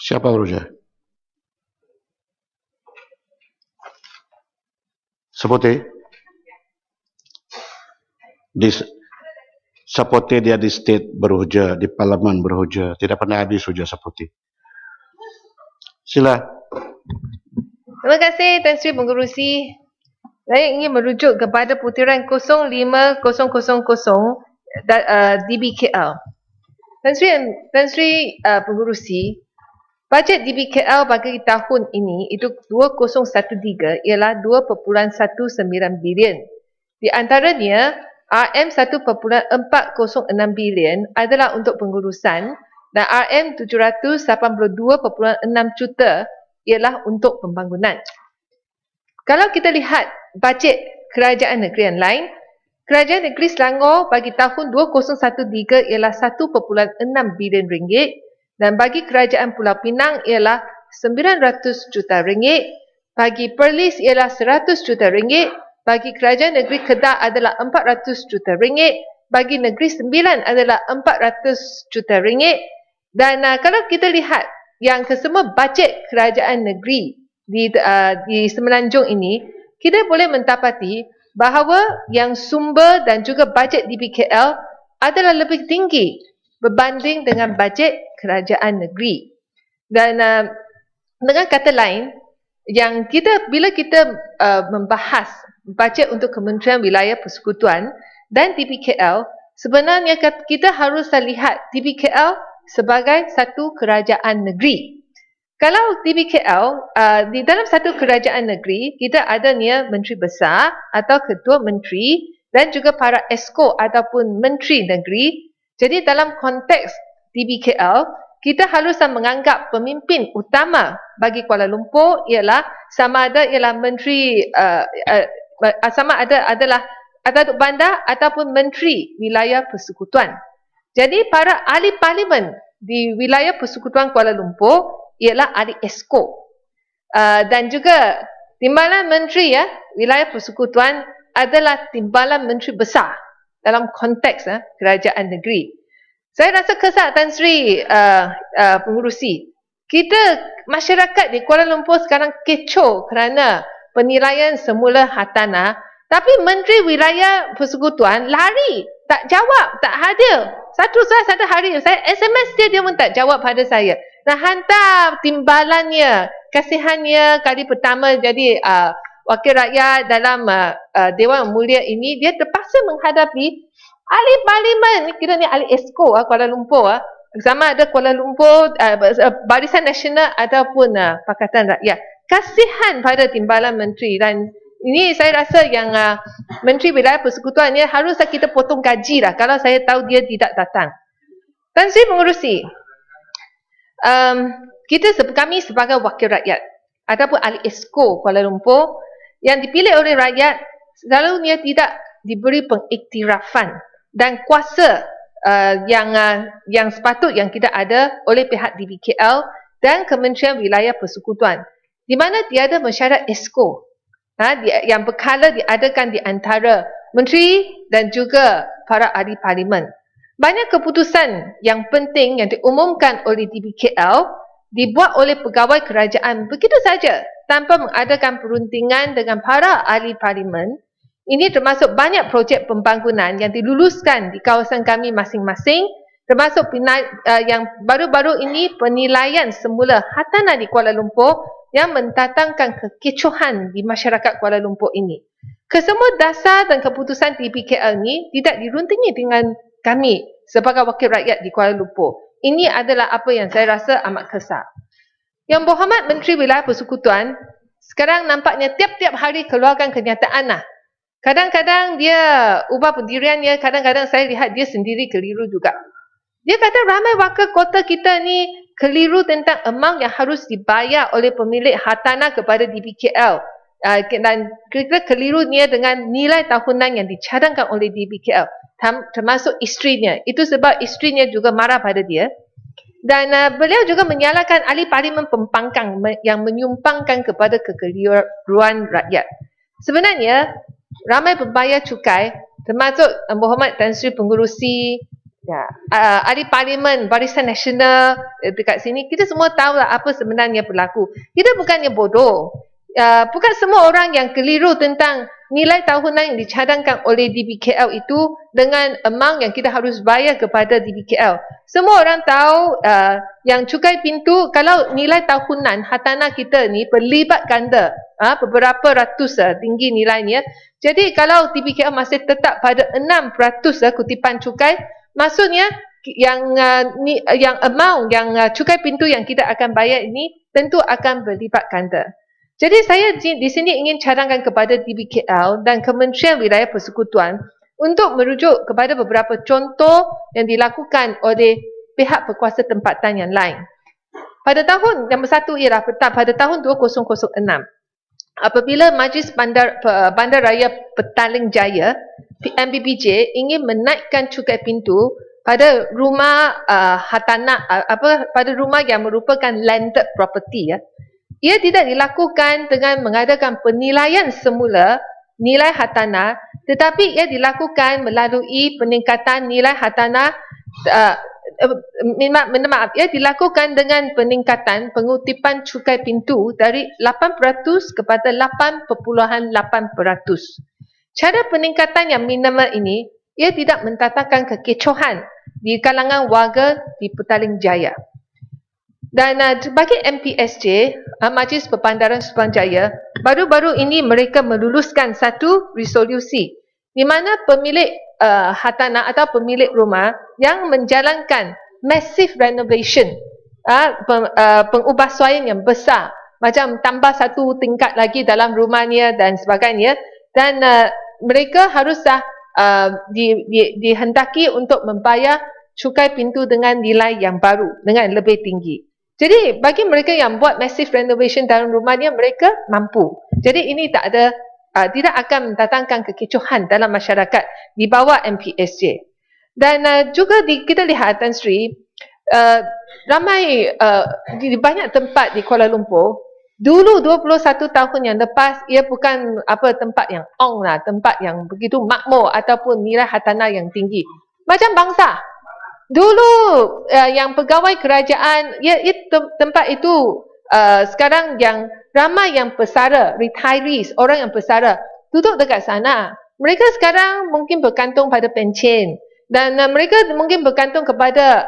Siapa berusaha? Seperti seperti dia di state berhujah, di parlimen berhujah, tidak pernah habis hujah seperti. Sila. Terima kasih Tan Sri Pengerusi. Saya ingin merujuk kepada putiran 05000 DBKL. Tan Sri Pengerusi, bajet DBKL bagi tahun ini itu 2013 ialah 2.19 bilion. Di antaranya RM 1.406 bilion adalah untuk pengurusan dan RM 782.6 juta ialah untuk pembangunan. Kalau kita lihat bajet kerajaan negeri yang lain, kerajaan negeri Selangor bagi tahun 2013 ialah 1.6 bilion ringgit dan bagi kerajaan Pulau Pinang ialah 900 juta ringgit, bagi Perlis ialah 100 juta ringgit, bagi kerajaan negeri Kedah adalah 400 juta ringgit, bagi Negeri Sembilan adalah 400 juta ringgit. Dan kalau kita lihat yang kesemua bajet kerajaan negeri di Semenanjung ini, kita boleh mendapati bahawa yang sumber dan juga bajet DBKL adalah lebih tinggi berbanding dengan bajet kerajaan negeri. Dan dengan kata lain, yang bila kita membahas bajet untuk Kementerian Wilayah Persekutuan dan DBKL, sebenarnya kita harus lihat DBKL sebagai satu kerajaan negeri. Kalau DBKL, di dalam satu kerajaan negeri, kita adanya Menteri Besar atau Ketua Menteri dan juga para esko ataupun Menteri Negeri. Jadi dalam konteks DBKL, kita harus menganggap pemimpin utama bagi Kuala Lumpur ialah sama ada ialah Menteri adalah Datuk Bandar ataupun Menteri Wilayah Persekutuan. Jadi para ahli parlimen di wilayah Persekutuan Kuala Lumpur ialah ahli esko. Dan juga timbalan menteri wilayah persekutuan adalah timbalan menteri besar dalam konteks kerajaan negeri. Saya rasa kesal Tan Sri Pengerusi. Masyarakat di Kuala Lumpur sekarang kecoh kerana penilaian semula hartanah, tapi Menteri Wilayah Persekutuan lari, tak jawab, tak hadir. Satu hari saya SMS dia pun tak jawab pada saya. Nah, hantar timbalannya, kasihannya kali pertama jadi wakil rakyat dalam Dewan Mulia ini, dia terpaksa menghadapi ahli parlimen, kita ni ahli esko Kuala Lumpur, sama ada Kuala Lumpur Barisan Nasional ataupun Pakatan Rakyat. Kasihan pada timbalan menteri, dan ini saya rasa yang Menteri Wilayah Persekutuan ni haruslah kita potong gaji lah kalau saya tahu dia tidak datang. Tan Sri Pengerusi, kami sebagai wakil rakyat ataupun ahli esko Kuala Lumpur yang dipilih oleh rakyat selalunya tidak diberi pengiktirafan dan kuasa yang sepatut yang kita ada oleh pihak DBKL dan Kementerian Wilayah Persekutuan, di mana tiada mesyuarat esko yang berkala diadakan di antara menteri dan juga para ahli parlimen. Banyak keputusan yang penting yang diumumkan oleh DBKL dibuat oleh pegawai kerajaan begitu saja tanpa mengadakan perundingan dengan para ahli parlimen. Ini termasuk banyak projek pembangunan yang diluluskan di kawasan kami masing-masing, termasuk yang baru-baru ini penilaian semula hartanah di Kuala Lumpur yang mendatangkan kekecohan di masyarakat Kuala Lumpur ini. Kesemua dasar dan keputusan DBKL ini tidak dirundingi dengan kami sebagai wakil rakyat di Kuala Lumpur. Ini adalah apa yang saya rasa amat kesal. Yang Berhormat Menteri Wilayah Persekutuan sekarang nampaknya tiap-tiap hari keluarkan kenyataan lah. Kadang-kadang dia ubah pendiriannya, kadang-kadang saya lihat dia sendiri keliru juga. Dia kata ramai wakil kota kita ni keliru tentang amount yang harus dibayar oleh pemilik hartanah kepada DBKL. Dan kita kelirunya dengan nilai tahunan yang dicadangkan oleh DBKL, termasuk isterinya. Itu sebab isterinya juga marah pada dia. Dan beliau juga menyalahkan ahli parlimen pembangkang yang menyumbangkan kepada kekeliruan rakyat. Sebenarnya ramai pembayar cukai, termasuk Berhormat Tan Sri Pengerusi Ya, ahli parlimen, Barisan Nasional dekat sini, kita semua tahu lah apa sebenarnya berlaku. Kita bukannya bodoh. Bukan semua orang yang keliru tentang nilai tahunan yang dicadangkan oleh DBKL itu dengan amount yang kita harus bayar kepada DBKL. Semua orang tahu yang cukai pintu, kalau nilai tahunan hartanah kita ni berlipat ganda, beberapa ratus tinggi nilainya. Jadi kalau DBKL masih tetap pada 6% kutipan cukai, maksudnya yang amount yang cukai pintu yang kita akan bayar ini tentu akan berlipat ganda. Jadi saya di sini ingin cadangkan kepada DBKL dan Kementerian Wilayah Persekutuan untuk merujuk kepada beberapa contoh yang dilakukan oleh pihak berkuasa tempatan yang lain. Pada tahun yang bersatu ialah pada tahun 2006, apabila Majlis Bandaraya Petaling Jaya MBBJ ingin menaikkan cukai pintu pada rumah hartanah pada rumah yang merupakan landed property, ia tidak dilakukan dengan mengadakan penilaian semula nilai hartanah, tetapi ia dilakukan melalui peningkatan nilai hartanah ia dilakukan dengan peningkatan pengutipan cukai pintu dari 8% kepada 8.8%. Cara peningkatan yang minimal ini, ia tidak mendatangkan kekecohan di kalangan warga di Petaling Jaya. Dan bagi MPSJ, Majlis Perbandaran Suruhanjaya, baru-baru ini mereka meluluskan satu resolusi di mana pemilik hartanah atau pemilik rumah yang menjalankan massive renovation, pengubahsuaian yang besar, macam tambah satu tingkat lagi dalam rumahnya dan sebagainya, dan mereka harus dihendaki untuk membayar cukai pintu dengan nilai yang baru, dengan lebih tinggi. Jadi bagi mereka yang buat massive renovation dalam rumahnya, mereka mampu. Jadi ini tidak akan mendatangkan kekecohan dalam masyarakat di bawah MPSJ. Dan juga kita lihat Tan Sri, ramai di banyak tempat di Kuala Lumpur, dulu 21 tahun yang lepas, ia bukan tempat yang tempat yang begitu makmur ataupun nilai hartanah yang tinggi. Macam bangsa. Dulu yang pegawai kerajaan, tempat itu sekarang yang ramai yang pesara, retirees, orang yang pesara duduk dekat sana. Mereka sekarang mungkin bergantung pada pencen dan mereka mungkin bergantung kepada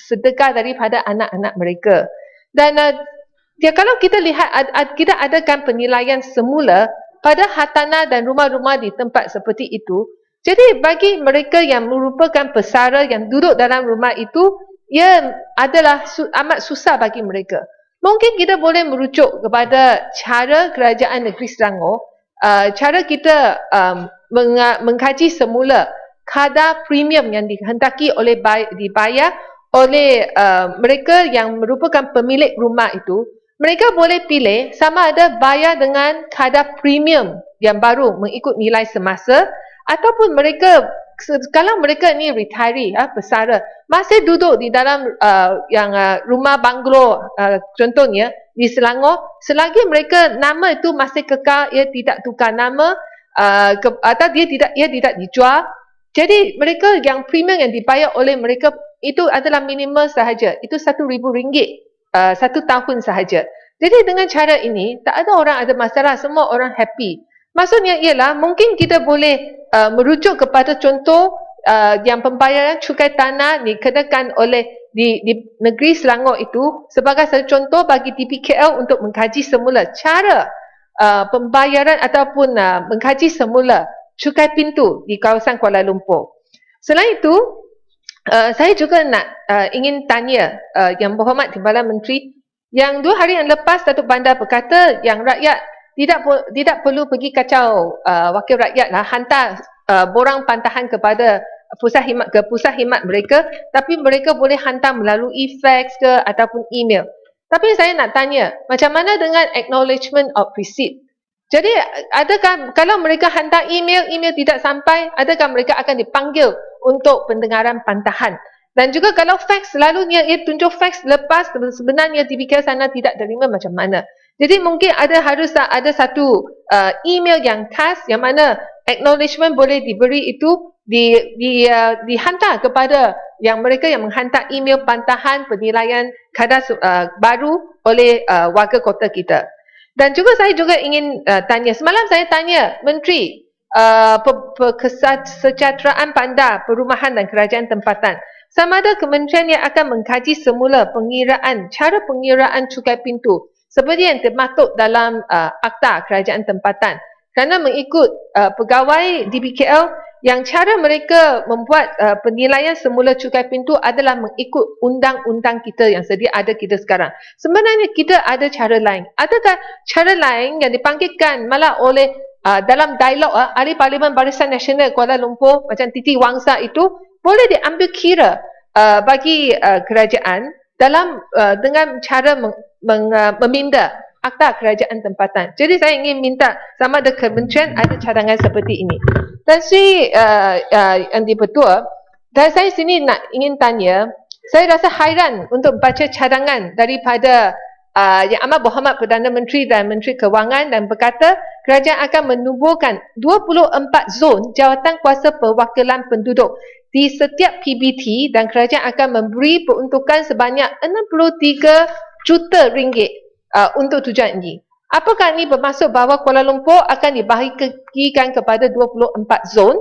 sedekah daripada anak-anak mereka. Dan kalau kita lihat, kita adakan penilaian semula pada hartanah dan rumah-rumah di tempat seperti itu. Jadi bagi mereka yang merupakan pesara yang duduk dalam rumah itu, ia adalah amat susah bagi mereka. Mungkin kita boleh merujuk kepada cara kerajaan negeri Selangor, cara kita mengkaji semula kadar premium yang dihendaki dibayar oleh mereka yang merupakan pemilik rumah itu. Mereka boleh pilih sama ada bayar dengan kadar premium yang baru mengikut nilai semasa, ataupun mereka, kalau mereka ni retiree, pesara, masih duduk di dalam rumah banglo, contohnya di Selangor, selagi mereka nama itu masih kekal, ia tidak tukar nama, atau ia tidak dijual. Jadi mereka yang premium yang dibayar oleh mereka itu adalah minimal sahaja, itu RM1,000 satu tahun sahaja. Jadi dengan cara ini, tak ada orang ada masalah, semua orang happy. Maksudnya ialah mungkin kita boleh merujuk kepada contoh yang pembayaran cukai tanah dikenakan oleh di negeri Selangor itu sebagai satu contoh bagi DBKL untuk mengkaji semula cara pembayaran ataupun mengkaji semula cukai pintu di kawasan Kuala Lumpur. Selain itu, saya juga ingin tanya Yang Berhormat Timbalan Menteri, yang 2 hari yang lepas Datuk Bandar berkata yang rakyat tidak perlu pergi kacau wakil rakyat lah, hantar borang pantahan kepada pusat khidmat mereka, tapi mereka boleh hantar melalui fax ke ataupun email. Tapi saya nak tanya, macam mana dengan acknowledgement of receipt? Jadi adakah kalau mereka hantar email tidak sampai, adakah mereka akan dipanggil untuk pendengaran pantahan? Dan juga kalau fax, selalunya ia tunjuk fax lepas sebenarnya DBKL sana tidak terima, macam mana? Jadi mungkin harus ada satu email yang khas yang mana acknowledgement boleh diberi itu dihantar kepada mereka yang menghantar email pantahan penilaian kadar baru oleh warga kota kita. Dan juga saya juga ingin tanya, semalam saya tanya Menteri Kesejahteraan Bandar, Perumahan dan Kerajaan Tempatan, sama ada kementerian yang akan mengkaji semula cara pengiraan cukai pintu seperti yang termaktub dalam Akta Kerajaan Tempatan. Kerana mengikut pegawai DBKL yang cara mereka membuat penilaian semula cukai pintu adalah mengikut undang-undang kita yang sedia ada kita sekarang. Sebenarnya kita ada cara lain. Adakah cara lain yang dipanggilkan malah oleh dalam dialog Ahli Parlimen Barisan Nasional Kuala Lumpur macam Titi Wangsa itu boleh diambil kira bagi kerajaan dalam dengan cara meminda Akta Kerajaan Tempatan. Jadi saya ingin minta sama ada kementerian ada cadangan seperti ini. Dan Yang di-Pertua, dan saya sini ingin tanya, saya rasa hairan untuk baca cadangan daripada Yang Amat Berhormat Perdana Menteri dan Menteri Kewangan dan berkata kerajaan akan menubuhkan 24 zon jawatan kuasa perwakilan penduduk di setiap PBT dan kerajaan akan memberi peruntukan sebanyak 63 juta ringgit untuk tujuan ini. Apakah ini bermaksud bahawa Kuala Lumpur akan dibahagikan kepada 24 zon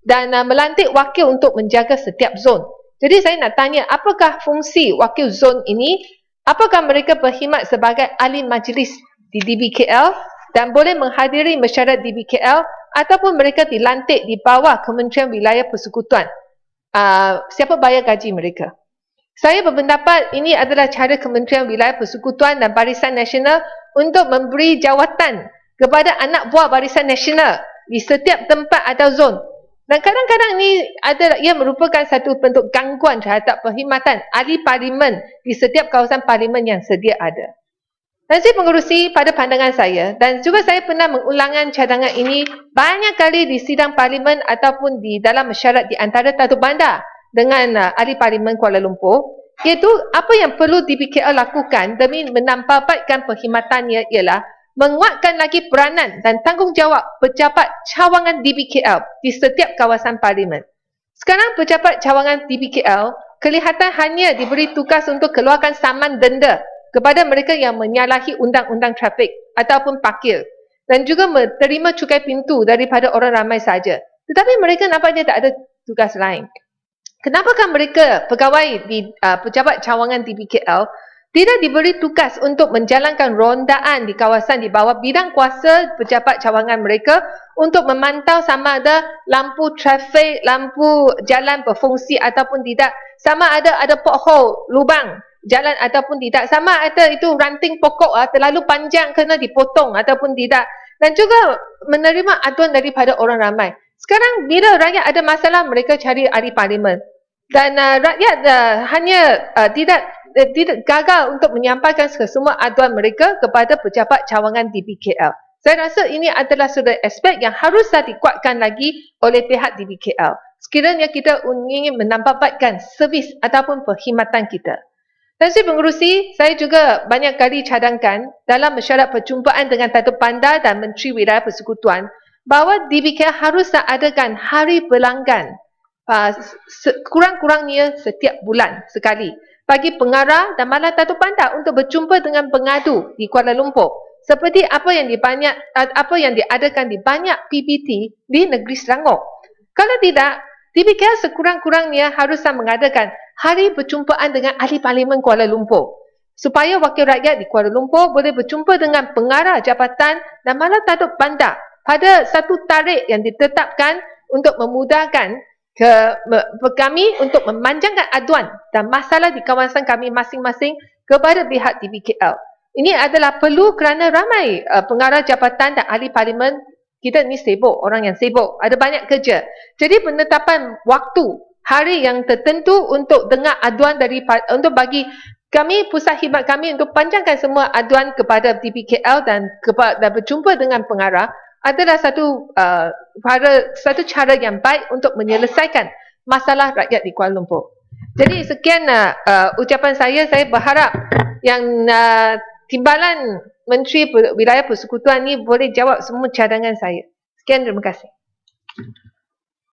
dan melantik wakil untuk menjaga setiap zon? Jadi saya nak tanya, apakah fungsi wakil zon ini? Apakah mereka berkhidmat sebagai ahli majlis di DBKL dan boleh menghadiri mesyuarat DBKL ataupun mereka dilantik di bawah Kementerian Wilayah Persekutuan? Siapa bayar gaji mereka? Saya berpendapat ini adalah cara Kementerian Wilayah Persekutuan dan Barisan Nasional untuk memberi jawatan kepada anak buah Barisan Nasional di setiap tempat atau zon. Dan kadang-kadang ia merupakan satu bentuk gangguan terhadap perkhidmatan ahli parlimen di setiap kawasan parlimen yang sedia ada. Dan saya pengerusi pada pandangan saya, dan juga saya pernah mengulangan cadangan ini banyak kali di sidang parlimen ataupun di dalam mesyuarat di antara Datuk Bandar dengan Ahli Parlimen Kuala Lumpur, iaitu apa yang perlu DBKL lakukan demi menampakkan perkhidmatannya ialah menguatkan lagi peranan dan tanggungjawab pejabat cawangan DBKL di setiap kawasan parlimen. Sekarang pejabat cawangan DBKL kelihatan hanya diberi tugas untuk keluarkan saman denda kepada mereka yang menyalahi undang-undang trafik ataupun parkir dan juga menerima cukai pintu daripada orang ramai saja. Tetapi mereka nampaknya tak ada tugas lain. Kenapakah mereka, pegawai di pejabat cawangan DBKL, tidak diberi tugas untuk menjalankan rondaan di kawasan di bawah bidang kuasa pejabat cawangan mereka untuk memantau sama ada lampu trafik, lampu jalan berfungsi ataupun tidak, sama ada pothole, lubang jalan ataupun tidak, sama ada itu ranting pokok terlalu panjang kena dipotong ataupun tidak, dan juga menerima aduan daripada orang ramai. Sekarang bila rakyat ada masalah, mereka cari ahli parlimen. Dan rakyat hanya tidak gagal untuk menyampaikan semua aduan mereka kepada pejabat cawangan DBKL. Saya rasa ini adalah satu aspek yang harus dikuatkan lagi oleh pihak DBKL. Sekiranya kita ingin menampakkan servis ataupun perkhidmatan kita. Dan saya pengerusi, saya juga banyak kali cadangkan dalam mesyuarat perjumpaan dengan Datuk Bandar dan Menteri Wilayah Persekutuan bahawa DBKL harus adakan hari pelanggan kurang-kurangnya setiap bulan sekali bagi pengarah dan malah Datuk Bandar untuk berjumpa dengan pengadu di Kuala Lumpur seperti apa yang diadakan di banyak PBT di negeri Selangor. Kalau tidak, DBKL sekurang-kurangnya harus mengadakan hari perjumpaan dengan ahli parlimen Kuala Lumpur supaya wakil rakyat di Kuala Lumpur boleh berjumpa dengan pengarah jabatan dan malah Datuk Bandar pada satu tarikh yang ditetapkan untuk memudahkan kami untuk memanjangkan aduan dan masalah di kawasan kami masing-masing kepada pihak DBKL. Ini adalah perlu kerana ramai pengarah jabatan dan ahli parlimen kita ni sibuk, orang yang sibuk, ada banyak kerja. Jadi penetapan waktu, hari yang tertentu untuk dengar aduan untuk bagi kami, pusat khidmat kami untuk panjangkan semua aduan kepada DBKL dan berjumpa dengan pengarah adalah satu cara yang baik untuk menyelesaikan masalah rakyat di Kuala Lumpur. Jadi sekian ucapan saya berharap yang Timbalan Menteri Wilayah Persekutuan ni boleh jawab semua cadangan saya. Sekian, terima kasih.